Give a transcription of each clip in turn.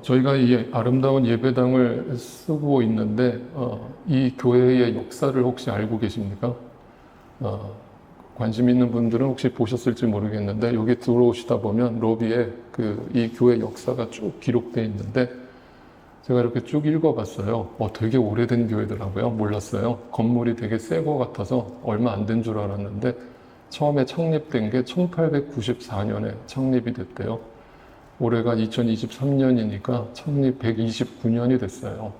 저희가 이 아름다운 예배당을 쓰고 있는데 이 교회의 역사를 혹시 알고 계십니까? 관심 있는 분들은 혹시 보셨을지 모르겠는데 여기 들어오시다 보면 로비에 이 교회 역사가 쭉 기록되어 있는데 제가 이렇게 쭉 읽어봤어요. 되게 오래된 교회더라고요. 몰랐어요. 건물이 되게 새 거 같아서 얼마 안 된 줄 알았는데 처음에 창립된 게 1894년에 창립이 됐대요. 올해가 2023년이니까 창립 129년이 됐어요.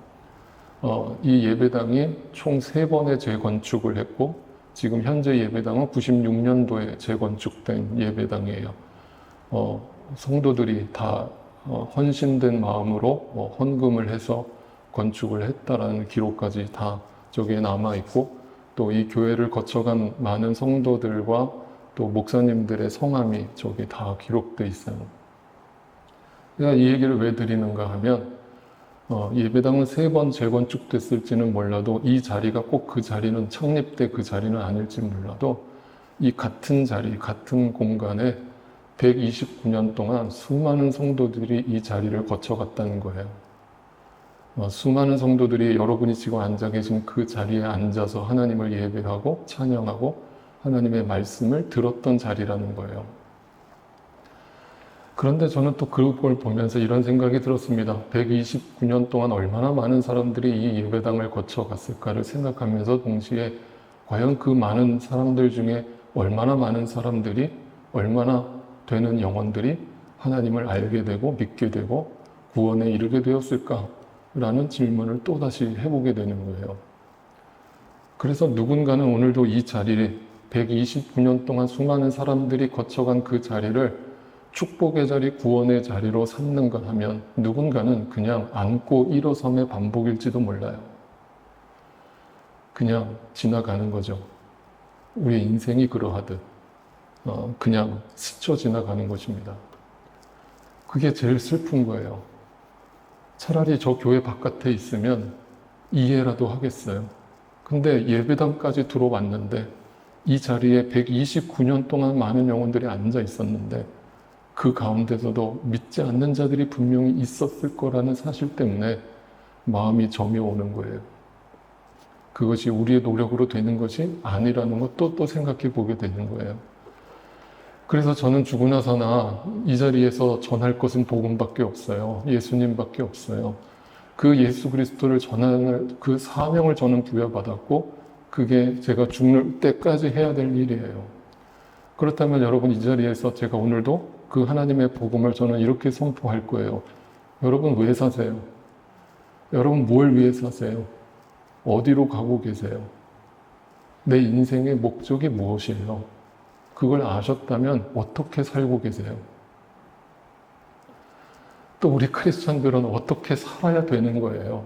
이 예배당이 총 3번의 재건축을 했고 지금 현재 예배당은 96년도에 재건축된 예배당이에요. 성도들이 다 헌신된 마음으로 헌금을 해서 건축을 했다라는 기록까지 다 저기에 남아있고 또 이 교회를 거쳐간 많은 성도들과 또 목사님들의 성함이 저기 다 기록되어 있어요. 제가 이 얘기를 왜 드리는가 하면 예배당은 3번 재건축됐을지는 몰라도 이 자리가 꼭 그 자리는 창립 때 그 자리는 아닐지 몰라도 이 같은 자리, 같은 공간에 129년 동안 수많은 성도들이 이 자리를 거쳐갔다는 거예요. 수많은 성도들이 여러분이 지금 앉아 계신 그 자리에 앉아서 하나님을 예배하고 찬양하고 하나님의 말씀을 들었던 자리라는 거예요. 그런데 저는 또 그걸 보면서 이런 생각이 들었습니다. 129년 동안 얼마나 많은 사람들이 이 예배당을 거쳐갔을까를 생각하면서 동시에 과연 그 많은 사람들 중에 얼마나 많은 사람들이 얼마나 되는 영혼들이 하나님을 알게 되고 믿게 되고 구원에 이르게 되었을까라는 질문을 또다시 해보게 되는 거예요. 그래서 누군가는 오늘도 이 자리에 129년 동안 수많은 사람들이 거쳐간 그 자리를 축복의 자리, 구원의 자리로 삼는가 하면 누군가는 그냥 앉고 일어섬의 반복일지도 몰라요. 그냥 지나가는 거죠. 우리의 인생이 그러하듯 그냥 스쳐 지나가는 것입니다. 그게 제일 슬픈 거예요. 차라리 저 교회 바깥에 있으면 이해라도 하겠어요. 근데 예배당까지 들어왔는데 이 자리에 129년 동안 많은 영혼들이 앉아 있었는데 그 가운데서도 믿지 않는 자들이 분명히 있었을 거라는 사실 때문에 마음이 점이 오는 거예요. 그것이 우리의 노력으로 되는 것이 아니라는 것도 또 생각해 보게 되는 거예요. 그래서 저는 죽고 나서나 이 자리에서 전할 것은 복음밖에 없어요. 예수님밖에 없어요. 그 예수 그리스도를 전하는 그 사명을 저는 부여받았고 그게 제가 죽을 때까지 해야 될 일이에요. 그렇다면 여러분 이 자리에서 제가 오늘도 그 하나님의 복음을 저는 이렇게 선포할 거예요. 여러분 왜 사세요? 여러분 뭘 위해 사세요? 어디로 가고 계세요? 내 인생의 목적이 무엇이에요? 그걸 아셨다면 어떻게 살고 계세요? 또 우리 크리스찬들은 어떻게 살아야 되는 거예요?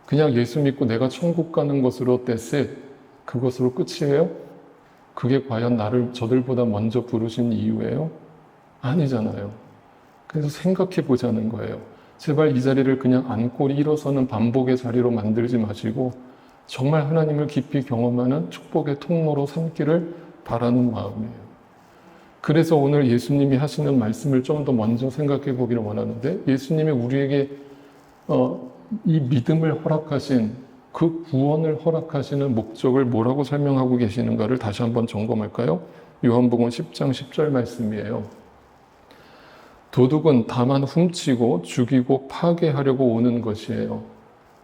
그냥 예수 믿고 내가 천국 가는 것으로 that's it. 그것으로 끝이에요? 그게 과연 나를 저들보다 먼저 부르신 이유예요? 아니잖아요. 그래서 생각해 보자는 거예요. 제발 이 자리를 그냥 앉고 일어서는 반복의 자리로 만들지 마시고 정말 하나님을 깊이 경험하는 축복의 통로로 삼기를 바라는 마음이에요. 그래서 오늘 예수님이 하시는 말씀을 좀 더 먼저 생각해 보기를 원하는데 예수님이 우리에게 이 믿음을 허락하신 그 구원을 허락하시는 목적을 뭐라고 설명하고 계시는가를 다시 한번 점검할까요? 요한복음 10장 10절 말씀이에요. 도둑은 다만 훔치고 죽이고 파괴하려고 오는 것이에요.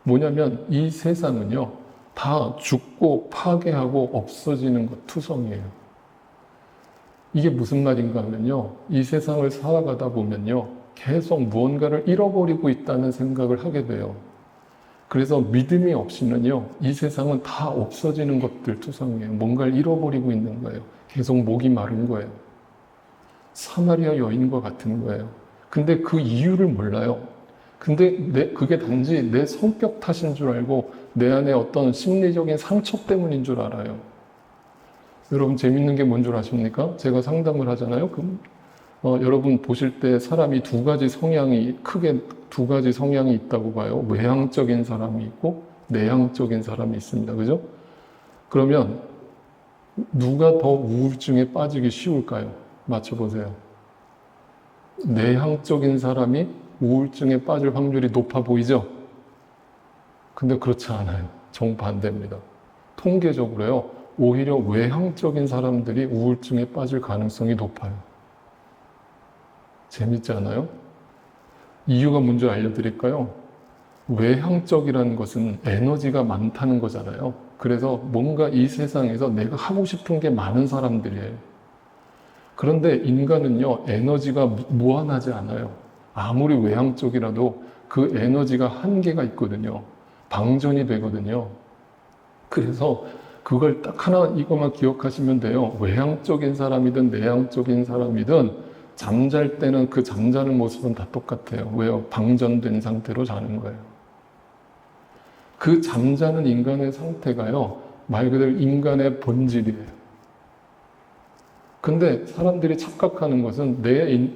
뭐냐면 이 세상은요 다 죽고 파괴하고 없어지는 것 투성이에요. 이게 무슨 말인가 하면요 이 세상을 살아가다 보면요 계속 무언가를 잃어버리고 있다는 생각을 하게 돼요. 그래서 믿음이 없이는요 이 세상은 다 없어지는 것들 투성이에요. 뭔가를 잃어버리고 있는 거예요. 계속 목이 마른 거예요. 사마리아 여인과 같은 거예요. 근데 그 이유를 몰라요. 근데 그게 단지 내 성격 탓인 줄 알고 내 안에 어떤 심리적인 상처 때문인 줄 알아요. 여러분 재밌는 게 뭔 줄 아십니까? 제가 상담을 하잖아요. 그럼 여러분 보실 때 사람이 크게 두 가지 성향이 있다고 봐요. 외향적인 사람이 있고 내향적인 사람이 있습니다. 그죠? 그러면 누가 더 우울증에 빠지기 쉬울까요? 맞춰보세요. 내향적인 사람이 우울증에 빠질 확률이 높아 보이죠? 근데 그렇지 않아요. 정반대입니다. 통계적으로요, 오히려 외향적인 사람들이 우울증에 빠질 가능성이 높아요. 재밌지 않아요? 이유가 뭔지 알려드릴까요? 외향적이라는 것은 에너지가 많다는 거잖아요. 그래서 뭔가 이 세상에서 내가 하고 싶은 게 많은 사람들이에요. 그런데 인간은요, 에너지가 무한하지 않아요. 아무리 외향적이라도 그 에너지가 한계가 있거든요. 방전이 되거든요. 그래서 그걸 딱 하나 이것만 기억하시면 돼요. 외향적인 사람이든 내향적인 사람이든 잠잘 때는 그 잠자는 모습은 다 똑같아요. 왜요? 방전된 상태로 자는 거예요. 그 잠자는 인간의 상태가요, 말 그대로 인간의 본질이에요. 근데 사람들이 착각하는 것은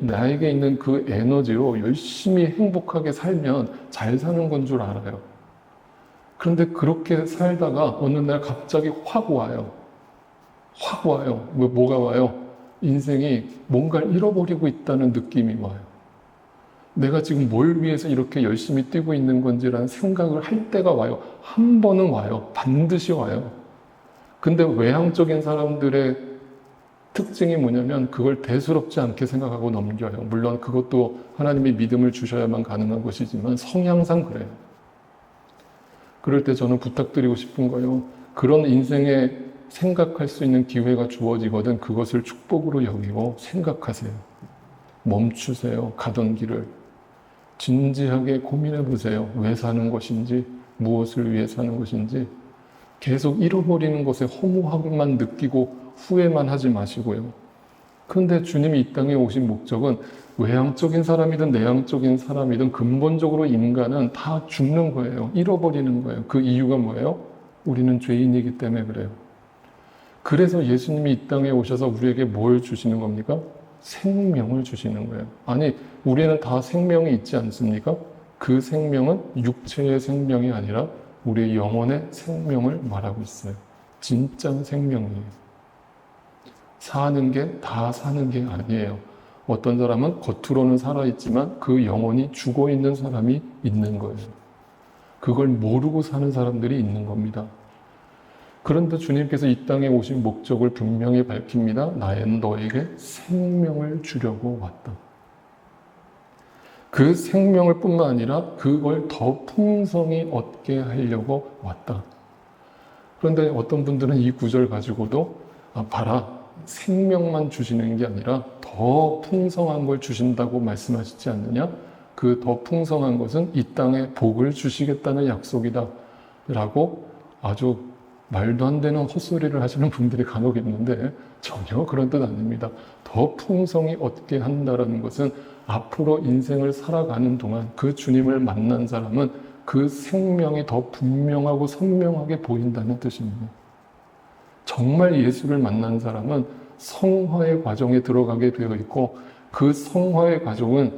나에게 있는 그 에너지로 열심히 행복하게 살면 잘 사는 건 줄 알아요. 그런데 그렇게 살다가 어느 날 갑자기 확 와요. 확 와요. 뭐가 와요? 인생이 뭔가를 잃어버리고 있다는 느낌이 와요. 내가 지금 뭘 위해서 이렇게 열심히 뛰고 있는 건지라는 생각을 할 때가 와요. 한 번은 와요. 반드시 와요. 근데 외향적인 사람들의 특징이 뭐냐면 그걸 대수롭지 않게 생각하고 넘겨요. 물론 그것도 하나님이 믿음을 주셔야만 가능한 것이지만 성향상 그래요. 그럴 때 저는 부탁드리고 싶은 거예요. 그런 인생에 생각할 수 있는 기회가 주어지거든 그것을 축복으로 여기고 생각하세요. 멈추세요. 가던 길을. 진지하게 고민해 보세요. 왜 사는 것인지, 무엇을 위해 사는 것인지. 계속 잃어버리는 것에 허무함만 느끼고 후회만 하지 마시고요. 그런데 주님이 이 땅에 오신 목적은 외향적인 사람이든 내향적인 사람이든 근본적으로 인간은 다 죽는 거예요. 잃어버리는 거예요. 그 이유가 뭐예요? 우리는 죄인이기 때문에 그래요. 그래서 예수님이 이 땅에 오셔서 우리에게 뭘 주시는 겁니까? 생명을 주시는 거예요. 아니, 우리는 다 생명이 있지 않습니까? 그 생명은 육체의 생명이 아니라 우리의 영혼의 생명을 말하고 있어요. 진짜 생명이에요. 사는 게 다 사는 게 아니에요. 어떤 사람은 겉으로는 살아있지만 그 영혼이 죽어있는 사람이 있는 거예요. 그걸 모르고 사는 사람들이 있는 겁니다. 그런데 주님께서 이 땅에 오신 목적을 분명히 밝힙니다. 나는 너에게 생명을 주려고 왔다. 그 생명을 뿐만 아니라 그걸 더 풍성히 얻게 하려고 왔다. 그런데 어떤 분들은 이 구절 가지고도 봐라, 생명만 주시는 게 아니라 더 풍성한 걸 주신다고 말씀하시지 않느냐? 그 더 풍성한 것은 이 땅에 복을 주시겠다는 약속이다 라고 아주 말도 안 되는 헛소리를 하시는 분들이 간혹 있는데 전혀 그런 뜻 아닙니다. 더 풍성히 얻게 한다는 것은 앞으로 인생을 살아가는 동안 그 주님을 만난 사람은 그 생명이 더 분명하고 선명하게 보인다는 뜻입니다. 정말 예수를 만난 사람은 성화의 과정에 들어가게 되어 있고 그 성화의 과정은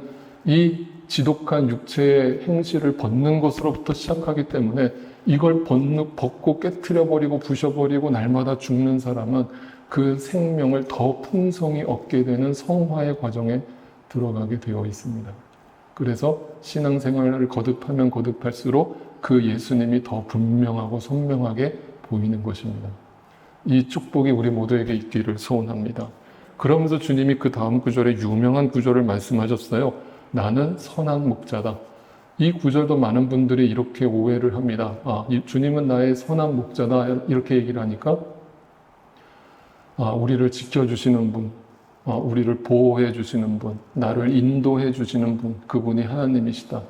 이 지독한 육체의 행실을 벗는 것으로부터 시작하기 때문에 이걸 벗고 깨트려버리고 부셔버리고 날마다 죽는 사람은 그 생명을 더 풍성히 얻게 되는 성화의 과정에 들어가게 되어 있습니다. 그래서 신앙생활을 거듭하면 거듭할수록 그 예수님이 더 분명하고 선명하게 보이는 것입니다. 이 축복이 우리 모두에게 있기를 소원합니다. 그러면서 주님이 그 다음 구절에 유명한 구절을 말씀하셨어요. 나는 선한 목자다. 이 구절도 많은 분들이 이렇게 오해를 합니다. 주님은 나의 선한 목자다 이렇게 얘기를 하니까 우리를 지켜주시는 분, 우리를 보호해 주시는 분, 나를 인도해 주시는 분, 그분이 하나님이시다.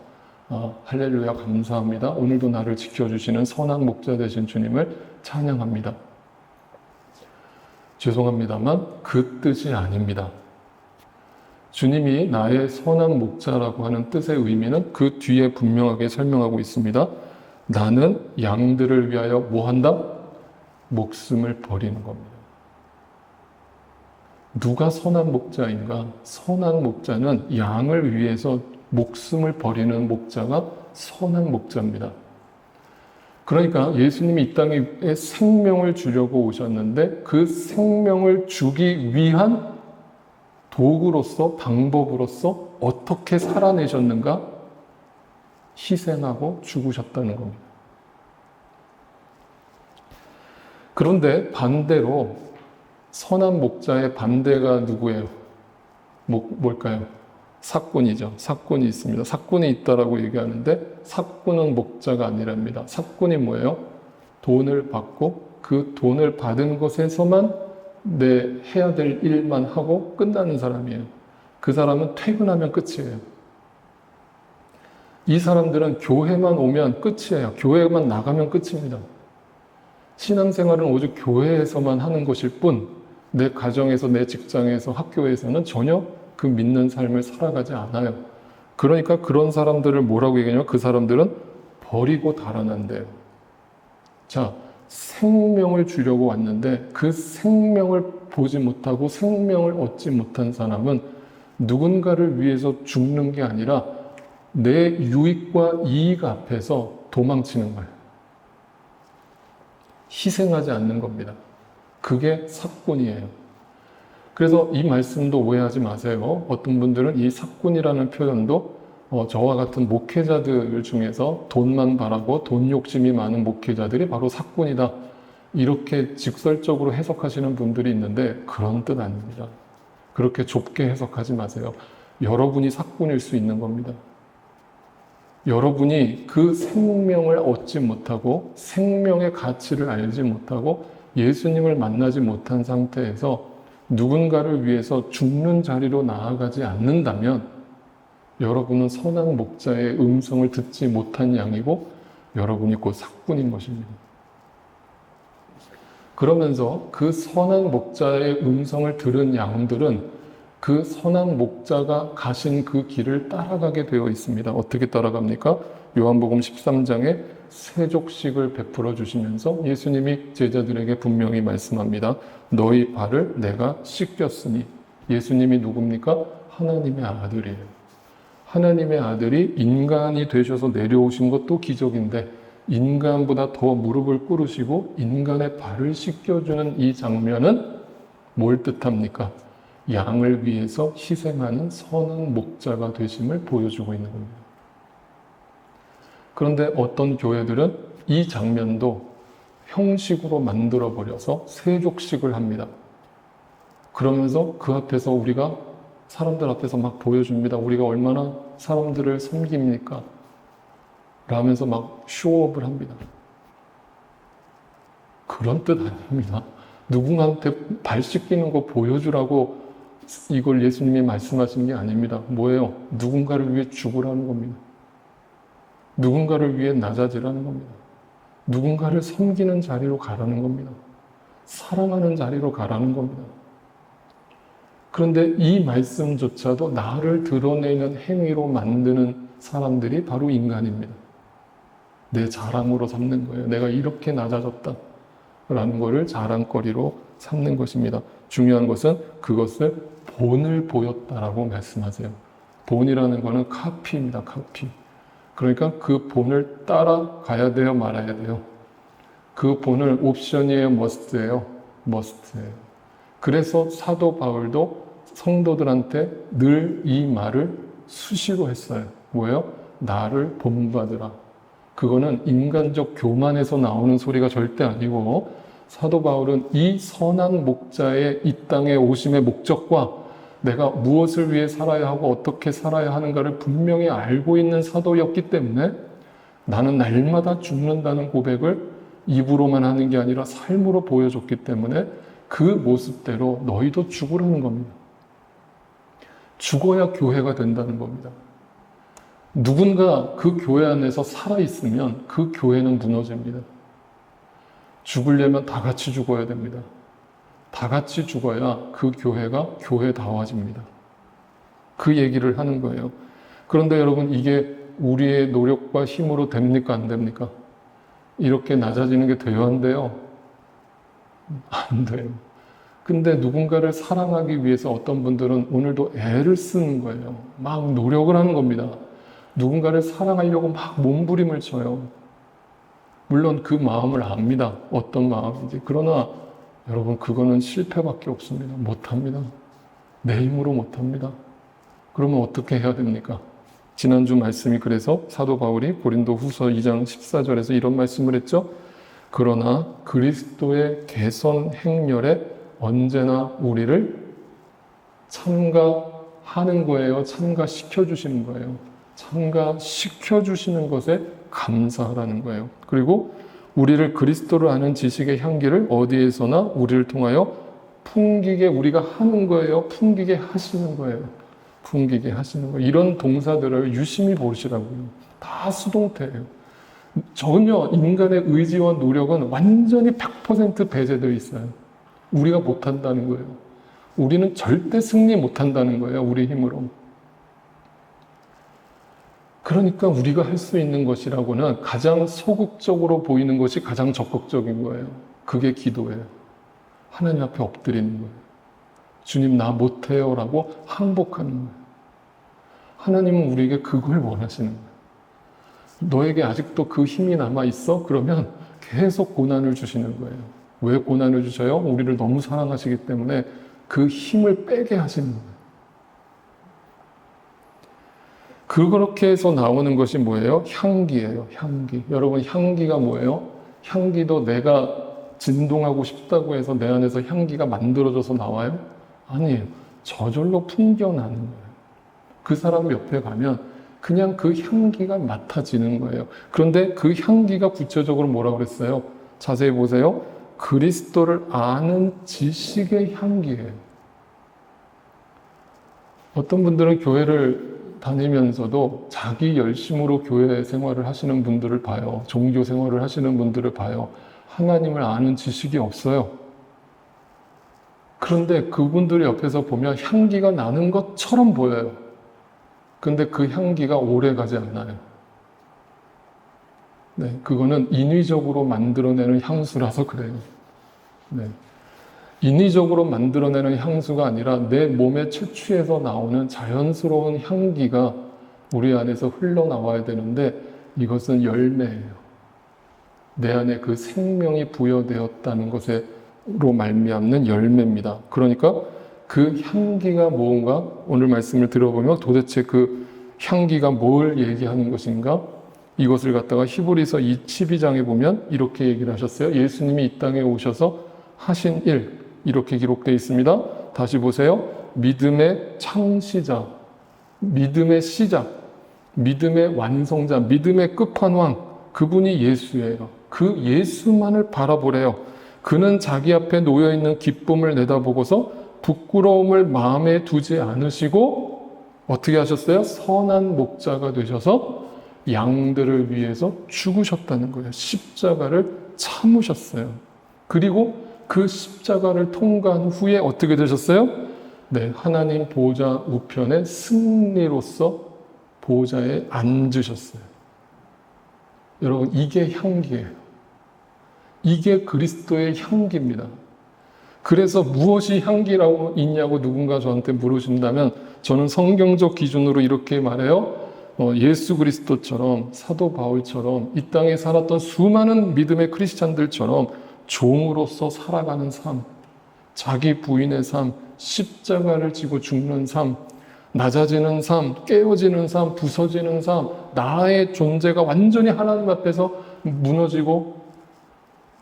할렐루야 감사합니다. 오늘도 나를 지켜주시는 선한 목자 되신 주님을 찬양합니다. 죄송합니다만 그 뜻이 아닙니다. 주님이 나의 선한 목자라고 하는 뜻의 의미는 그 뒤에 분명하게 설명하고 있습니다. 나는 양들을 위하여 뭐 한다? 목숨을 버리는 겁니다. 누가 선한 목자인가? 선한 목자는 양을 위해서 목숨을 버리는 목자가 선한 목자입니다. 그러니까 예수님이 이 땅에 생명을 주려고 오셨는데 그 생명을 주기 위한 도구로서, 방법으로서 어떻게 살아내셨는가? 희생하고 죽으셨다는 겁니다. 그런데 반대로 선한 목자의 반대가 누구예요? 뭘까요? 삭군이죠. 삭군이 있습니다. 삭군이 있다라고 얘기하는데 삭군은 목자가 아니랍니다. 삭군이 뭐예요? 돈을 받고 그 돈을 받은 것에서만 내 해야 될 일만 하고 끝나는 사람이에요. 그 사람은 퇴근하면 끝이에요. 이 사람들은 교회만 오면 끝이에요. 교회만 나가면 끝입니다. 신앙생활은 오직 교회에서만 하는 것일 뿐, 내 가정에서, 내 직장에서, 학교에서는 전혀 그 믿는 삶을 살아가지 않아요. 그러니까 그런 사람들을 뭐라고 얘기하냐면 그 사람들은 버리고 달아난대요. 자, 생명을 주려고 왔는데 그 생명을 보지 못하고 생명을 얻지 못한 사람은 누군가를 위해서 죽는 게 아니라 내 유익과 이익 앞에서 도망치는 거예요. 희생하지 않는 겁니다. 그게 삭군이에요. 그래서 이 말씀도 오해하지 마세요. 어떤 분들은 이 삭군이라는 표현도 저와 같은 목회자들 중에서 돈만 바라고 돈 욕심이 많은 목회자들이 바로 삭군이다. 이렇게 직설적으로 해석하시는 분들이 있는데 그런 뜻 아닙니다. 그렇게 좁게 해석하지 마세요. 여러분이 삭군일 수 있는 겁니다. 여러분이 그 생명을 얻지 못하고 생명의 가치를 알지 못하고 예수님을 만나지 못한 상태에서 누군가를 위해서 죽는 자리로 나아가지 않는다면 여러분은 선한 목자의 음성을 듣지 못한 양이고 여러분이 곧 삭군인 것입니다. 그러면서 그 선한 목자의 음성을 들은 양들은 그 선한 목자가 가신 그 길을 따라가게 되어 있습니다. 어떻게 따라갑니까? 요한복음 13장에 세족식을 베풀어 주시면서 예수님이 제자들에게 분명히 말씀합니다. 너희 발을 내가 씻겼으니. 예수님이 누굽니까? 하나님의 아들이에요. 하나님의 아들이 인간이 되셔서 내려오신 것도 기적인데 인간보다 더 무릎을 꿇으시고 인간의 발을 씻겨주는 이 장면은 뭘 뜻합니까? 양을 위해서 희생하는 선한 목자가 되심을 보여주고 있는 겁니다. 그런데 어떤 교회들은 이 장면도 형식으로 만들어버려서 세족식을 합니다. 그러면서 그 앞에서 우리가 사람들 앞에서 막 보여줍니다. 우리가 얼마나 사람들을 섬깁니까? 라면서 막 쇼업을 합니다. 그런 뜻 아닙니다. 누군가한테 발 씻기는 거 보여주라고 이걸 예수님이 말씀하신 게 아닙니다. 뭐예요? 누군가를 위해 죽으라는 겁니다. 누군가를 위해 낮아지라는 겁니다. 누군가를 섬기는 자리로 가라는 겁니다. 사랑하는 자리로 가라는 겁니다. 그런데 이 말씀조차도 나를 드러내는 행위로 만드는 사람들이 바로 인간입니다. 내 자랑으로 삼는 거예요. 내가 이렇게 낮아졌다 라는 것을 자랑거리로 삼는 것입니다. 중요한 것은 그것을 본을 보였다라고 말씀하세요. 본이라는 것은 카피입니다. 카피. 그러니까 그 본을 따라가야 돼요? 말아야 돼요? 그 본을 옵션이에요? 머스트예요? 머스트예요. 그래서 사도 바울도 성도들한테 늘 이 말을 수시로 했어요. 뭐예요? 나를 본받으라. 그거는 인간적 교만에서 나오는 소리가 절대 아니고 사도 바울은 이 선한 목자의 이 땅에 오심의 목적과 내가 무엇을 위해 살아야 하고 어떻게 살아야 하는가를 분명히 알고 있는 사도였기 때문에 나는 날마다 죽는다는 고백을 입으로만 하는 게 아니라 삶으로 보여줬기 때문에 그 모습대로 너희도 죽으라는 겁니다. 죽어야 교회가 된다는 겁니다. 누군가 그 교회 안에서 살아있으면 그 교회는 무너집니다. 죽으려면 다 같이 죽어야 됩니다. 다 같이 죽어야 그 교회가 교회다워집니다. 그 얘기를 하는 거예요. 그런데 여러분 이게 우리의 노력과 힘으로 됩니까? 안 됩니까? 이렇게 낮아지는 게 돼요? 안 돼요? 안 돼요. 근데 누군가를 사랑하기 위해서 어떤 분들은 오늘도 애를 쓰는 거예요. 막 노력을 하는 겁니다. 누군가를 사랑하려고 막 몸부림을 쳐요. 물론 그 마음을 압니다. 어떤 마음인지. 그러나 여러분, 그거는 실패밖에 없습니다. 못합니다. 내 힘으로 못합니다. 그러면 어떻게 해야 됩니까? 지난주 말씀이 그래서 사도 바울이 고린도 후서 2장 14절에서 이런 말씀을 했죠. 그러나 그리스도의 개선 행렬에 언제나 우리를 참가하는 거예요. 참가시켜 주시는 거예요. 참가시켜 주시는 것에 감사하라는 거예요. 그리고 우리를 그리스도를 아는 지식의 향기를 어디에서나 우리를 통하여 풍기게 우리가 하는 거예요. 풍기게 하시는 거예요. 풍기게 하시는 거예요. 이런 동사들을 유심히 보시라고요. 다 수동태예요. 전혀 인간의 의지와 노력은 완전히 100% 배제되어 있어요. 우리가 못한다는 거예요. 우리는 절대 승리 못한다는 거예요. 우리 힘으로. 그러니까 우리가 할 수 있는 것이라고는 가장 소극적으로 보이는 것이 가장 적극적인 거예요. 그게 기도예요. 하나님 앞에 엎드리는 거예요. 주님, 나 못해요 라고 항복하는 거예요. 하나님은 우리에게 그걸 원하시는 거예요. 너에게 아직도 그 힘이 남아있어? 그러면 계속 고난을 주시는 거예요. 왜 고난을 주셔요? 우리를 너무 사랑하시기 때문에 그 힘을 빼게 하시는 거예요. 그렇게 해서 나오는 것이 뭐예요? 향기예요. 향기. 여러분, 향기가 뭐예요? 향기도 내가 진동하고 싶다고 해서 내 안에서 향기가 만들어져서 나와요? 아니에요. 저절로 풍겨나는 거예요. 그 사람 옆에 가면 그냥 그 향기가 맡아지는 거예요. 그런데 그 향기가 구체적으로 뭐라고 그랬어요? 자세히 보세요. 그리스도를 아는 지식의 향기예요. 어떤 분들은 교회를 다니면서도 자기 열심으로 교회 생활을 하시는 분들을 봐요. 종교 생활을 하시는 분들을 봐요. 하나님을 아는 지식이 없어요. 그런데 그분들 옆에서 보면 향기가 나는 것처럼 보여요. 근데 그 향기가 오래 가지 않아요. 네, 그거는 인위적으로 만들어내는 향수라서 그래요. 네. 인위적으로 만들어내는 향수가 아니라 내 몸에 채취해서 나오는 자연스러운 향기가 우리 안에서 흘러나와야 되는데 이것은 열매예요. 내 안에 그 생명이 부여되었다는 것으로 말미암는 열매입니다. 그러니까 그 향기가 뭔가 오늘 말씀을 들어보면 도대체 그 향기가 뭘 얘기하는 것인가? 이것을 갖다가 히브리서 12장에 보면 이렇게 얘기를 하셨어요. 예수님이 이 땅에 오셔서 하신 일, 이렇게 기록되어 있습니다. 다시 보세요. 믿음의 창시자, 믿음의 시작, 믿음의 완성자, 믿음의 끝판왕, 그분이 예수예요. 그 예수만을 바라보래요. 그는 자기 앞에 놓여있는 기쁨을 내다보고서 부끄러움을 마음에 두지 않으시고 어떻게 하셨어요? 선한 목자가 되셔서 양들을 위해서 죽으셨다는 거예요. 십자가를 참으셨어요. 그리고 그 십자가를 통과한 후에 어떻게 되셨어요? 네, 하나님 보좌 우편에 승리로서 보좌에 앉으셨어요. 여러분, 이게 향기예요. 이게 그리스도의 향기입니다. 그래서 무엇이 향기라고 있냐고 누군가 저한테 물으신다면 저는 성경적 기준으로 이렇게 말해요. 예수 그리스도처럼 사도 바울처럼 이 땅에 살았던 수많은 믿음의 크리스찬들처럼 종으로서 살아가는 삶, 자기 부인의 삶, 십자가를 지고 죽는 삶, 낮아지는 삶, 깨어지는 삶, 부서지는 삶, 나의 존재가 완전히 하나님 앞에서 무너지고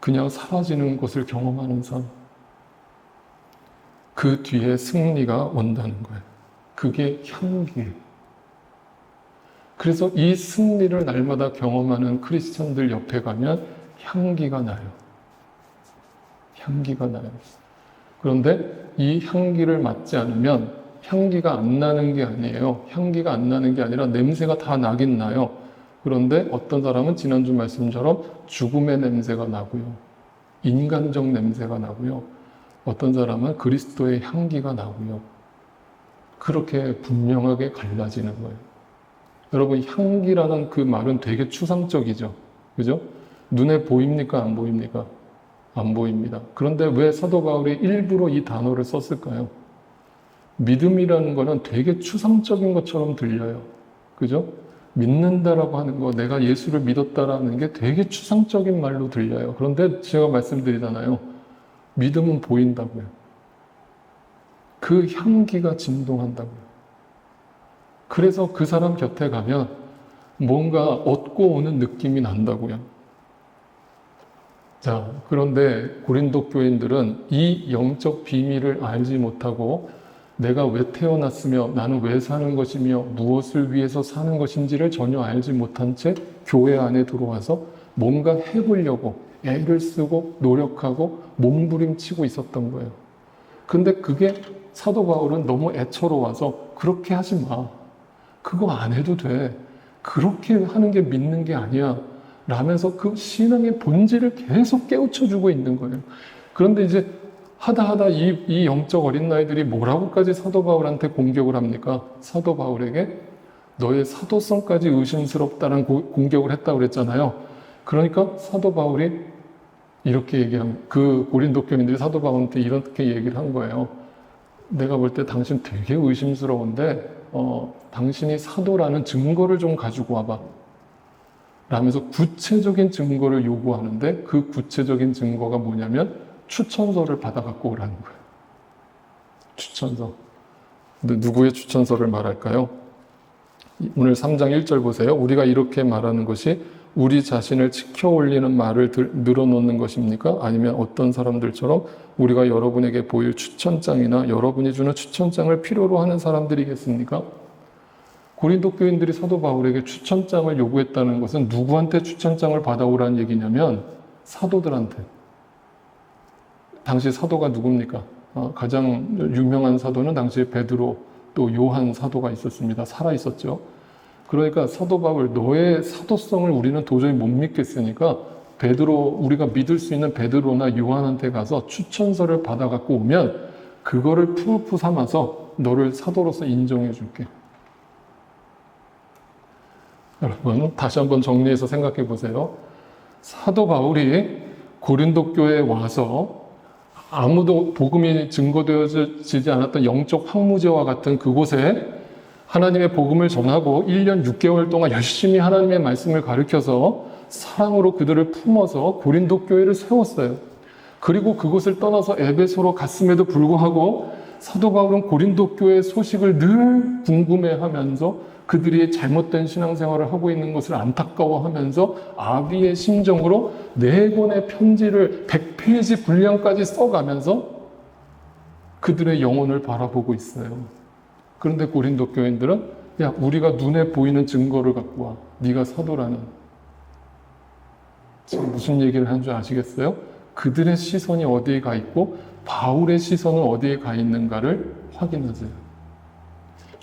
그냥 사라지는 것을 경험하는 삶. 그 뒤에 승리가 온다는 거예요. 그게 향기예요. 그래서 이 승리를 날마다 경험하는 크리스천들 옆에 가면 향기가 나요. 향기가 나요. 그런데 이 향기를 맡지 않으면 향기가 안 나는 게 아니에요. 향기가 안 나는 게 아니라 냄새가 다 나긴 나요. 그런데 어떤 사람은 지난주 말씀처럼 죽음의 냄새가 나고요. 인간적 냄새가 나고요. 어떤 사람은 그리스도의 향기가 나고요. 그렇게 분명하게 갈라지는 거예요. 여러분, 향기라는 그 말은 되게 추상적이죠. 그죠? 눈에 보입니까? 안 보입니까? 안 보입니다. 그런데 왜 사도 바울이 일부러 이 단어를 썼을까요? 믿음이라는 거는 되게 추상적인 것처럼 들려요. 그죠? 믿는다라고 하는 거, 내가 예수를 믿었다라는 게 되게 추상적인 말로 들려요. 그런데 제가 말씀드리잖아요. 믿음은 보인다고요. 그 향기가 진동한다고요. 그래서 그 사람 곁에 가면 뭔가 얻고 오는 느낌이 난다고요. 자, 그런데 고린도 교인들은 이 영적 비밀을 알지 못하고 내가 왜 태어났으며 나는 왜 사는 것이며 무엇을 위해서 사는 것인지를 전혀 알지 못한 채 교회 안에 들어와서 뭔가 해보려고 애를 쓰고 노력하고 몸부림치고 있었던 거예요. 근데 그게 사도 바울은 너무 애처로워서 그렇게 하지 마. 그거 안 해도 돼. 그렇게 하는 게 믿는 게 아니야. 라면서 그 신앙의 본질을 계속 깨우쳐주고 있는 거예요. 그런데 이제 하다 이 영적 어린아이들이 뭐라고까지 사도 바울한테 공격을 합니까? 사도 바울에게 너의 사도성까지 의심스럽다는 공격을 했다고 그랬잖아요. 그러니까 사도 바울이 이렇게 그 고린도 교인들이 사도 바울한테 이렇게 얘기를 한 거예요. 내가 볼 때 당신 되게 의심스러운데 당신이 사도라는 증거를 좀 가지고 와봐. 라면서 구체적인 증거를 요구하는데 그 구체적인 증거가 뭐냐면 추천서를 받아 갖고 오라는 거예요. 추천서. 근데 누구의 추천서를 말할까요? 오늘 3장 1절 보세요. 우리가 이렇게 말하는 것이 우리 자신을 지켜 올리는 말을 늘어놓는 것입니까? 아니면 어떤 사람들처럼 우리가 여러분에게 보일 추천장이나 여러분이 주는 추천장을 필요로 하는 사람들이겠습니까? 고린도 교인들이 사도 바울에게 추천장을 요구했다는 것은 누구한테 추천장을 받아오라는 얘기냐면 사도들한테. 당시 사도가 누굽니까? 가장 유명한 사도는 당시에 베드로 또 요한 사도가 있었습니다. 살아 있었죠. 그러니까 사도 바울, 너의 사도성을 우리는 도저히 못 믿겠으니까 베드로, 우리가 믿을 수 있는 베드로나 요한한테 가서 추천서를 받아 갖고 오면 그거를 프루프 삼아서 너를 사도로서 인정해 줄게. 여러분, 다시 한번 정리해서 생각해 보세요. 사도 바울이 고린도 교회에 와서 아무도 복음이 증거되어지지 않았던 영적 황무지와 같은 그곳에 하나님의 복음을 전하고 1년 6개월 동안 열심히 하나님의 말씀을 가르쳐서 사랑으로 그들을 품어서 고린도 교회를 세웠어요. 그리고 그곳을 떠나서 에베소로 갔음에도 불구하고 사도 바울은 고린도 교회의 소식을 늘 궁금해하면서 그들이 잘못된 신앙생활을 하고 있는 것을 안타까워하면서 아비의 심정으로 4권의 편지를 100페이지 분량까지 써가면서 그들의 영혼을 바라보고 있어요. 그런데 고린도 교인들은 야, 우리가 눈에 보이는 증거를 갖고 와. 네가 사도라는. 지금 무슨 얘기를 한 줄 아시겠어요? 그들의 시선이 어디에 가 있고 바울의 시선은 어디에 가 있는가를 확인하세요.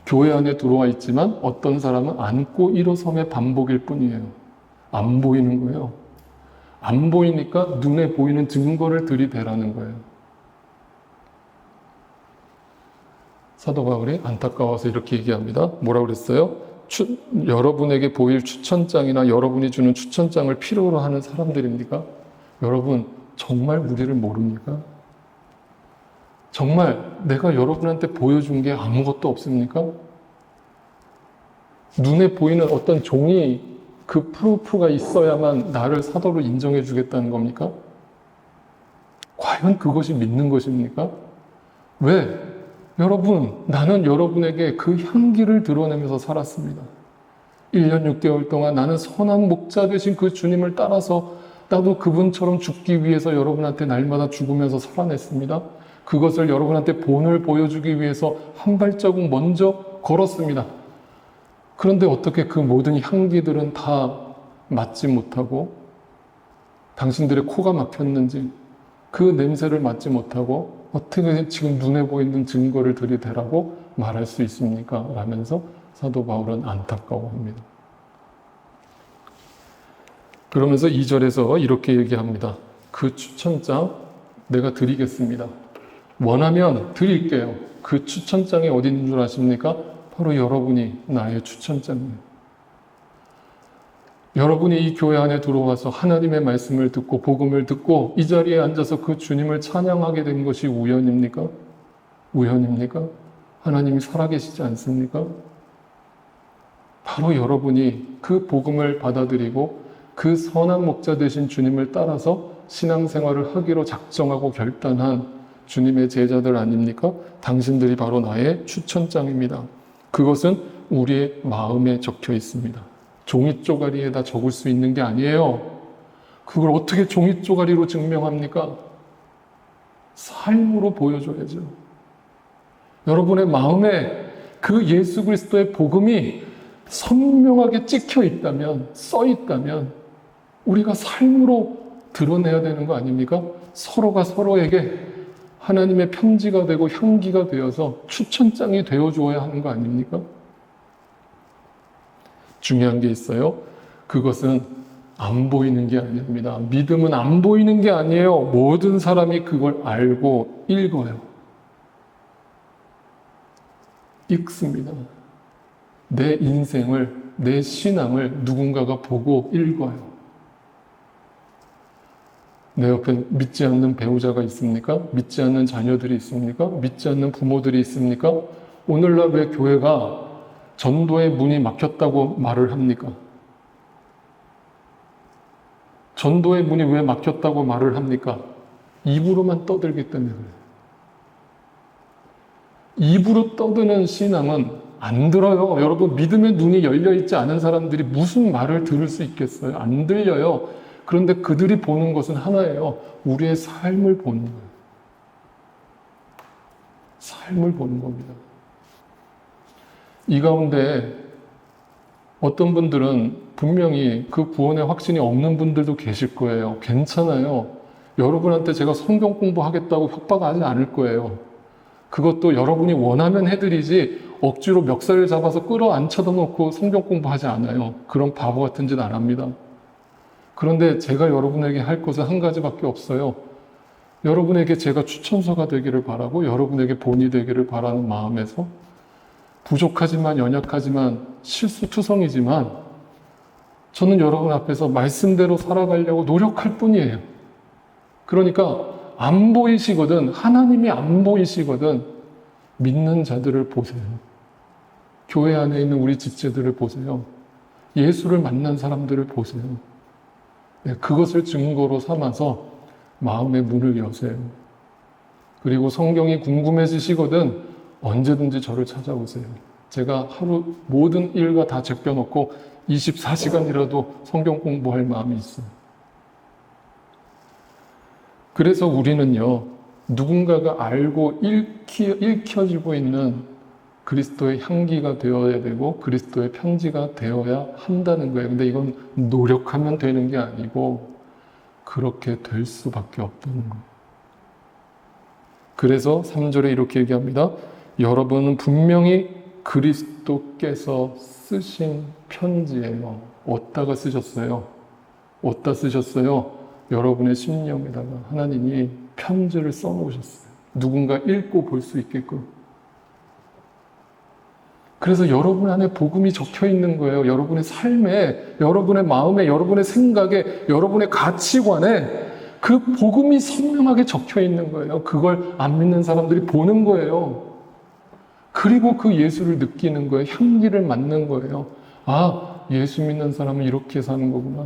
교회 안에 들어와 있지만 어떤 사람은 앉고 일어섬의 반복일 뿐이에요. 안 보이는 거예요. 안 보이니까 눈에 보이는 증거를 들이대라는 거예요. 사도 바울이 안타까워서 이렇게 얘기합니다. 뭐라고 그랬어요? 여러분에게 보일 추천장이나 여러분이 주는 추천장을 필요로 하는 사람들입니까? 여러분, 정말 우리를 모릅니까? 정말 내가 여러분한테 보여준 게 아무것도 없습니까? 눈에 보이는 어떤 종이 그 프루프가 있어야만 나를 사도로 인정해 주겠다는 겁니까? 과연 그것이 믿는 것입니까? 왜? 여러분, 나는 여러분에게 그 향기를 드러내면서 살았습니다. 1년 6개월 동안 나는 선한 목자 되신 그 주님을 따라서 나도 그분처럼 죽기 위해서 여러분한테 날마다 죽으면서 살아냈습니다. 그것을 여러분한테 본을 보여주기 위해서 한 발자국 먼저 걸었습니다. 그런데 어떻게 그 모든 향기들은 다 맡지 못하고 당신들의 코가 막혔는지 그 냄새를 맡지 못하고 어떻게 지금 눈에 보이는 증거를 들이대라고 말할 수 있습니까? 라면서 사도 바울은 안타까워합니다. 그러면서 2절에서 이렇게 얘기합니다. 그 추천장 내가 드리겠습니다. 원하면 드릴게요. 그 추천장이 어디 있는 줄 아십니까? 바로 여러분이 나의 추천장이에요. 여러분이 이 교회 안에 들어와서 하나님의 말씀을 듣고 복음을 듣고 이 자리에 앉아서 그 주님을 찬양하게 된 것이 우연입니까? 우연입니까? 하나님이 살아계시지 않습니까? 바로 여러분이 그 복음을 받아들이고 그 선한 목자 되신 주님을 따라서 신앙생활을 하기로 작정하고 결단한 주님의 제자들 아닙니까? 당신들이 바로 나의 추천장입니다. 그것은 우리의 마음에 적혀 있습니다. 종이 쪼가리에다 적을 수 있는 게 아니에요. 그걸 어떻게 종이 쪼가리로 증명합니까? 삶으로 보여줘야죠. 여러분의 마음에 그 예수 그리스도의 복음이 선명하게 찍혀 있다면, 써 있다면 우리가 삶으로 드러내야 되는 거 아닙니까? 서로가 서로에게 하나님의 편지가 되고 향기가 되어서 추천장이 되어줘야 하는 거 아닙니까? 중요한 게 있어요. 그것은 안 보이는 게 아닙니다. 믿음은 안 보이는 게 아니에요. 모든 사람이 그걸 알고 읽어요. 읽습니다. 내 인생을, 내 신앙을 누군가가 보고 읽어요. 내 옆에 믿지 않는 배우자가 있습니까? 믿지 않는 자녀들이 있습니까? 믿지 않는 부모들이 있습니까? 오늘날 왜 교회가 전도의 문이 막혔다고 말을 합니까? 전도의 문이 왜 막혔다고 말을 합니까? 입으로만 떠들기 때문에 그래요. 입으로 떠드는 신앙은 안 들어요. 여러분, 믿음의 눈이 열려있지 않은 사람들이 무슨 말을 들을 수 있겠어요? 안 들려요. 그런데 그들이 보는 것은 하나예요. 우리의 삶을 보는 거예요. 삶을 보는 겁니다. 이 가운데 어떤 분들은 분명히 그 구원의 확신이 없는 분들도 계실 거예요. 괜찮아요. 여러분한테 제가 성경 공부하겠다고 협박하지 않을 거예요. 그것도 여러분이 원하면 해드리지 억지로 멱살을 잡아서 끌어안쳐다 놓고 성경 공부하지 않아요. 그런 바보 같은 짓 안 합니다. 그런데 제가 여러분에게 할 것은 한 가지밖에 없어요. 여러분에게 제가 추천서가 되기를 바라고 여러분에게 본이 되기를 바라는 마음에서 부족하지만 연약하지만 실수투성이지만 저는 여러분 앞에서 말씀대로 살아가려고 노력할 뿐이에요. 그러니까 안 보이시거든, 하나님이 안 보이시거든 믿는 자들을 보세요. 교회 안에 있는 우리 집제들을 보세요. 예수를 만난 사람들을 보세요. 네, 그것을 증거로 삼아서 마음의 문을 여세요. 그리고 성경이 궁금해지시거든 언제든지 저를 찾아오세요. 제가 하루 모든 일과 다 제껴놓고 24시간이라도 성경 공부할 마음이 있어요. 그래서 우리는요, 누군가가 알고 읽혀지고 있는 그리스도의 향기가 되어야 되고 그리스도의 편지가 되어야 한다는 거예요. 근데 이건 노력하면 되는 게 아니고 그렇게 될 수밖에 없다는 거예요. 그래서 3절에 이렇게 얘기합니다. 여러분은 분명히 그리스도께서 쓰신 편지예요. 어디다가 쓰셨어요? 어디다 쓰셨어요? 여러분의 심령에다가 하나님이 편지를 써놓으셨어요. 누군가 읽고 볼 수 있게끔. 그래서 여러분 안에 복음이 적혀 있는 거예요. 여러분의 삶에, 여러분의 마음에, 여러분의 생각에, 여러분의 가치관에 그 복음이 선명하게 적혀 있는 거예요. 그걸 안 믿는 사람들이 보는 거예요. 그리고 그 예수를 느끼는 거예요. 향기를 맡는 거예요. 아, 예수 믿는 사람은 이렇게 사는 거구나.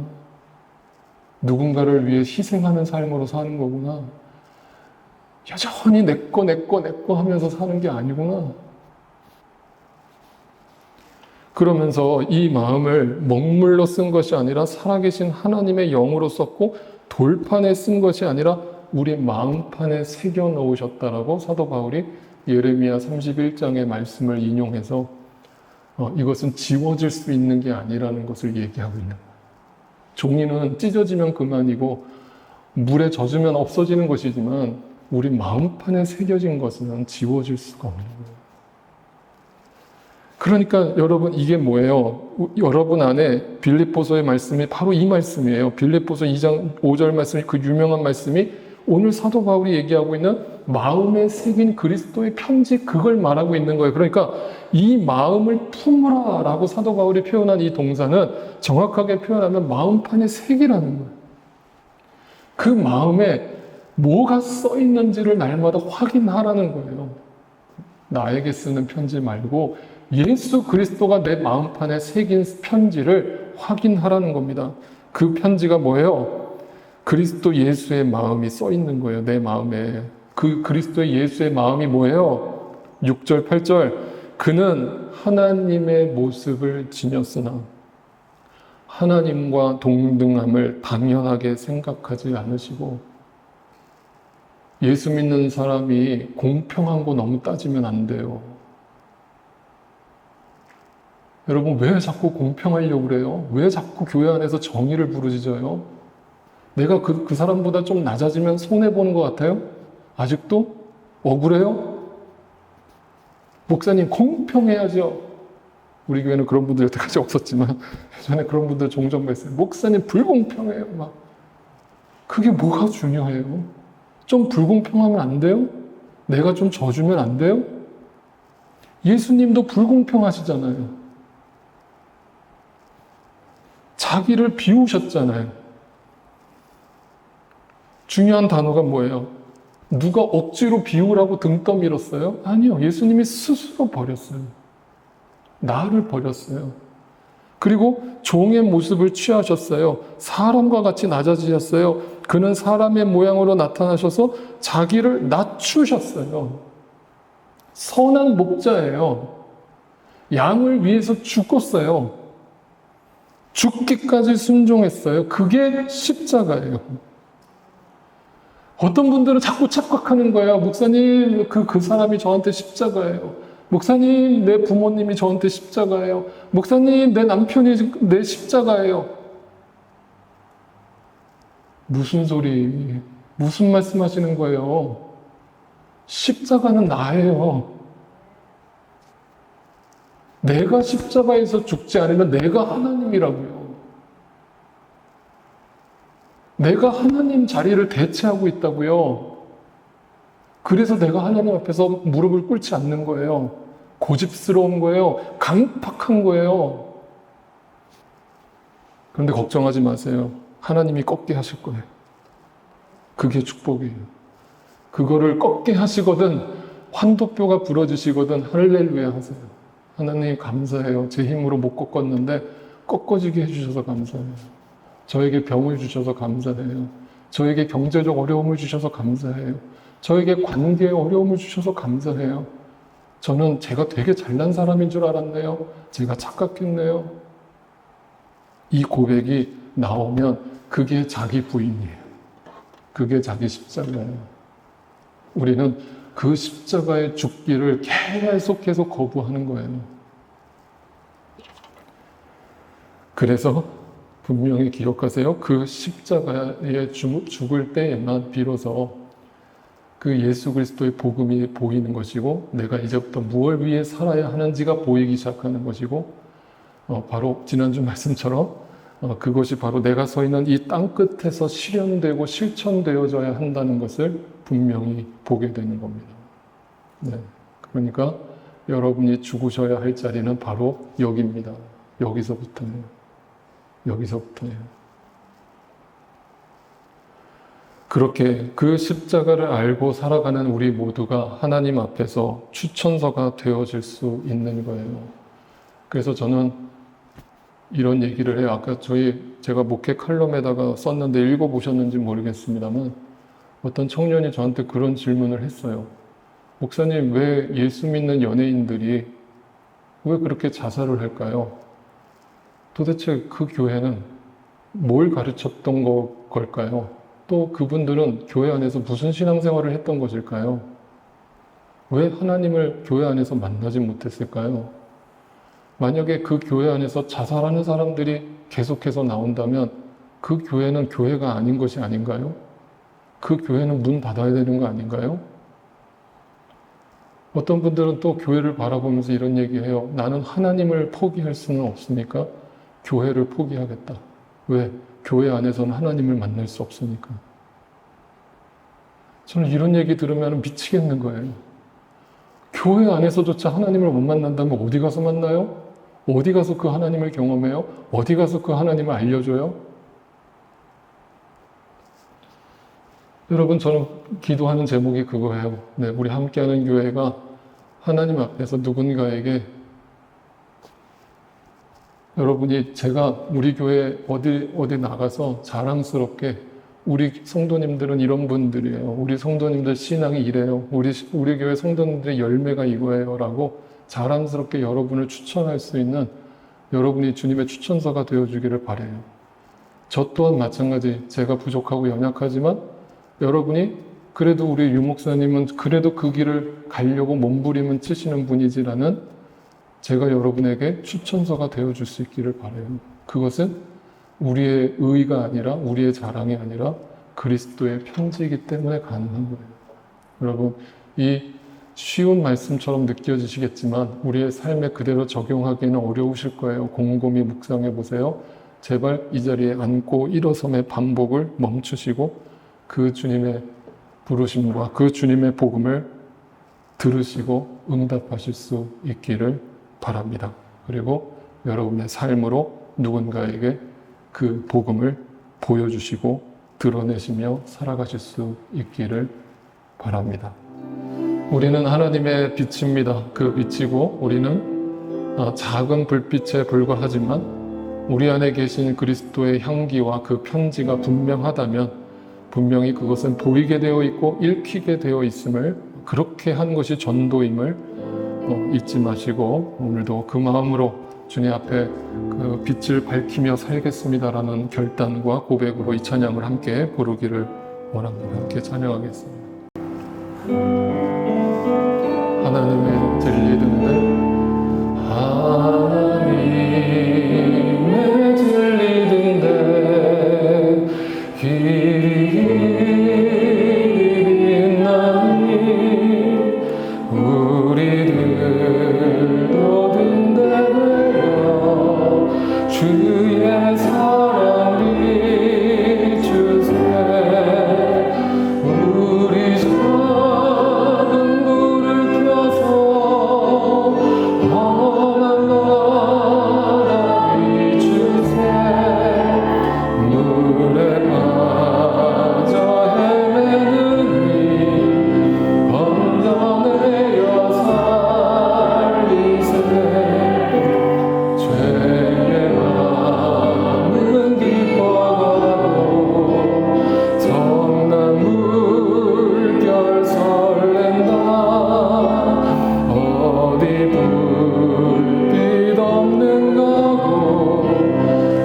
누군가를 위해 희생하는 삶으로 사는 거구나. 여전히 내 거 하면서 사는 게 아니구나. 그러면서 이 마음을 먹물로 쓴 것이 아니라 살아계신 하나님의 영으로 썼고 돌판에 쓴 것이 아니라 우리 마음판에 새겨 넣으셨다라고 사도 바울이 예레미야 31장의 말씀을 인용해서 이것은 지워질 수 있는 게 아니라는 것을 얘기하고 있는 거예요. 종이는 찢어지면 그만이고 물에 젖으면 없어지는 것이지만 우리 마음판에 새겨진 것은 지워질 수가 없는 거예요. 그러니까 여러분 이게 뭐예요? 여러분 안에 빌립보서의 말씀이 바로 이 말씀이에요. 빌립보서 2장 5절 말씀이 그 유명한 말씀이 오늘 사도 바울이 얘기하고 있는 마음에 새긴 그리스도의 편지 그걸 말하고 있는 거예요. 그러니까 이 마음을 품으라 라고 사도 바울이 표현한 이 동사는 정확하게 표현하면 마음판에 새기라는 거예요. 그 마음에 뭐가 써 있는지를 날마다 확인하라는 거예요. 나에게 쓰는 편지 말고 예수 그리스도가 내 마음판에 새긴 편지를 확인하라는 겁니다. 그 편지가 뭐예요? 그리스도 예수의 마음이 써 있는 거예요. 내 마음에. 그 그리스도의 예수의 마음이 뭐예요? 6절, 8절. 그는 하나님의 모습을 지녔으나 하나님과 동등함을 당연하게 생각하지 않으시고, 예수 믿는 사람이 공평한 거 너무 따지면 안 돼요. 여러분, 왜 자꾸 공평하려고 그래요? 왜 자꾸 교회 안에서 정의를 부르짖어요? 내가 그 사람보다 좀 낮아지면 손해보는 것 같아요? 아직도? 억울해요? 목사님, 공평해야죠. 우리 교회는 그런 분들 여태까지 없었지만, 예전에 그런 분들 종종 뵀어요. 목사님, 불공평해요. 막. 그게 뭐가 중요해요? 좀 불공평하면 안 돼요? 내가 좀 져주면 안 돼요? 예수님도 불공평하시잖아요. 자기를 비우셨잖아요. 중요한 단어가 뭐예요? 누가 억지로 비우라고 등 떠밀었어요? 아니요. 예수님이 스스로 버렸어요. 나를 버렸어요. 그리고 종의 모습을 취하셨어요. 사람과 같이 낮아지셨어요. 그는 사람의 모양으로 나타나셔서 자기를 낮추셨어요. 선한 목자예요. 양을 위해서 죽었어요. 죽기까지 순종했어요. 그게 십자가예요. 어떤 분들은 자꾸 착각하는 거예요. 목사님, 그 사람이 저한테 십자가예요. 목사님, 내 부모님이 저한테 십자가예요. 목사님, 내 남편이 내 십자가예요. 무슨 소리, 무슨 말씀 하시는 거예요? 십자가는 나예요. 내가 십자가에서 죽지 않으면 내가 하나님이라고요. 내가 하나님 자리를 대체하고 있다고요. 그래서 내가 하나님 앞에서 무릎을 꿇지 않는 거예요. 고집스러운 거예요. 강팍한 거예요. 그런데 걱정하지 마세요. 하나님이 꺾게 하실 거예요. 그게 축복이에요. 그거를 꺾게 하시거든 환도뼈가 부러지시거든 할렐루야 하세요. 하나님 감사해요. 제 힘으로 못 꺾었는데 꺾어지게 해주셔서 감사해요. 저에게 병을 주셔서 감사해요. 저에게 경제적 어려움을 주셔서 감사해요. 저에게 관계에 어려움을 주셔서 감사해요. 저는 제가 되게 잘난 사람인 줄 알았네요. 제가 착각했네요. 이 고백이 나오면 그게 자기 부인이에요. 그게 자기 십자가예요. 우리는 그 십자가의 죽기를 계속해서 거부하는 거예요. 그래서 분명히 기억하세요. 그 십자가에 죽을 때에만 비로소 그 예수 그리스도의 복음이 보이는 것이고, 내가 이제부터 무엇을 위해 살아야 하는지가 보이기 시작하는 것이고, 바로 지난주 말씀처럼 그것이 바로 내가 서 있는 이 땅 끝에서 실현되고 실천되어져야 한다는 것을 분명히 보게 되는 겁니다. 네. 그러니까 여러분이 죽으셔야 할 자리는 바로 여기입니다. 여기서부터예요. 여기서부터예요. 그렇게 그 십자가를 알고 살아가는 우리 모두가 하나님 앞에서 추천서가 되어질 수 있는 거예요. 그래서 저는 이런 얘기를 해요. 아까 제가 목회 칼럼에다가 썼는데 읽어보셨는지 모르겠습니다만, 어떤 청년이 저한테 그런 질문을 했어요. 목사님, 왜 예수 믿는 연예인들이 왜 그렇게 자살을 할까요? 도대체 그 교회는 뭘 가르쳤던 걸까요? 또 그분들은 교회 안에서 무슨 신앙생활을 했던 것일까요? 왜 하나님을 교회 안에서 만나지 못했을까요? 만약에 그 교회 안에서 자살하는 사람들이 계속해서 나온다면 그 교회는 교회가 아닌 것이 아닌가요? 그 교회는 문 닫아야 되는 거 아닌가요? 어떤 분들은 또 교회를 바라보면서 이런 얘기해요. 나는 하나님을 포기할 수는 없으니까 교회를 포기하겠다. 왜? 교회 안에서는 하나님을 만날 수 없으니까. 저는 이런 얘기 들으면 미치겠는 거예요. 교회 안에서조차 하나님을 못 만난다면 어디 가서 만나요? 어디 가서 그 하나님을 경험해요? 어디 가서 그 하나님을 알려줘요? 여러분, 저는 기도하는 제목이 그거예요. 네, 우리 함께하는 교회가 하나님 앞에서 누군가에게 여러분이 제가 우리 교회 어디 나가서 자랑스럽게 우리 성도님들은 이런 분들이에요. 우리 성도님들 신앙이 이래요. 우리 교회 성도님들의 열매가 이거예요. 라고 자랑스럽게 여러분을 추천할 수 있는 여러분이 주님의 추천서가 되어주기를 바라요. 저 또한 마찬가지 제가 부족하고 연약하지만 여러분이 그래도 우리 유 목사님은 그래도 그 길을 가려고 몸부림은 치시는 분이지라는 제가 여러분에게 추천서가 되어줄 수 있기를 바라요. 그것은 우리의 의의가 아니라 우리의 자랑이 아니라 그리스도의 편지이기 때문에 가능한 거예요. 여러분 이 쉬운 말씀처럼 느껴지시겠지만 우리의 삶에 그대로 적용하기는 어려우실 거예요. 곰곰이 묵상해 보세요. 제발 이 자리에 앉고 일어섬의 반복을 멈추시고 그 주님의 부르심과 그 주님의 복음을 들으시고 응답하실 수 있기를 바랍니다. 그리고 여러분의 삶으로 누군가에게 그 복음을 보여주시고 드러내시며 살아가실 수 있기를 바랍니다. 우리는 하나님의 빛입니다. 그 빛이고 우리는 작은 불빛에 불과하지만 우리 안에 계신 그리스도의 향기와 그 편지가 분명하다면 분명히 그것은 보이게 되어 있고 읽히게 되어 있음을 그렇게 한 것이 전도임을 잊지 마시고 오늘도 그 마음으로 주님 앞에 그 빛을 밝히며 살겠습니다라는 결단과 고백으로 이 찬양을 함께 부르기를 원합니다. 함께 찬양하겠습니다. 하나님의 들리던데 하나님의 들리던데 길이 있나니 우리들도 든대요 주의 사랑 비추세 우리 작은 불을 켜서 험한 바다 비추세 물에 빠져 헤매는 이 건져내어 살리세 죄의 마음은 기뻐가고 성난 물결 설렌다 어디 불빛 없는 가고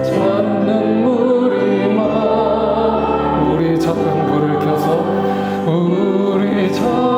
찾는 무리만 우리 작은 불을 켜서 우리 작은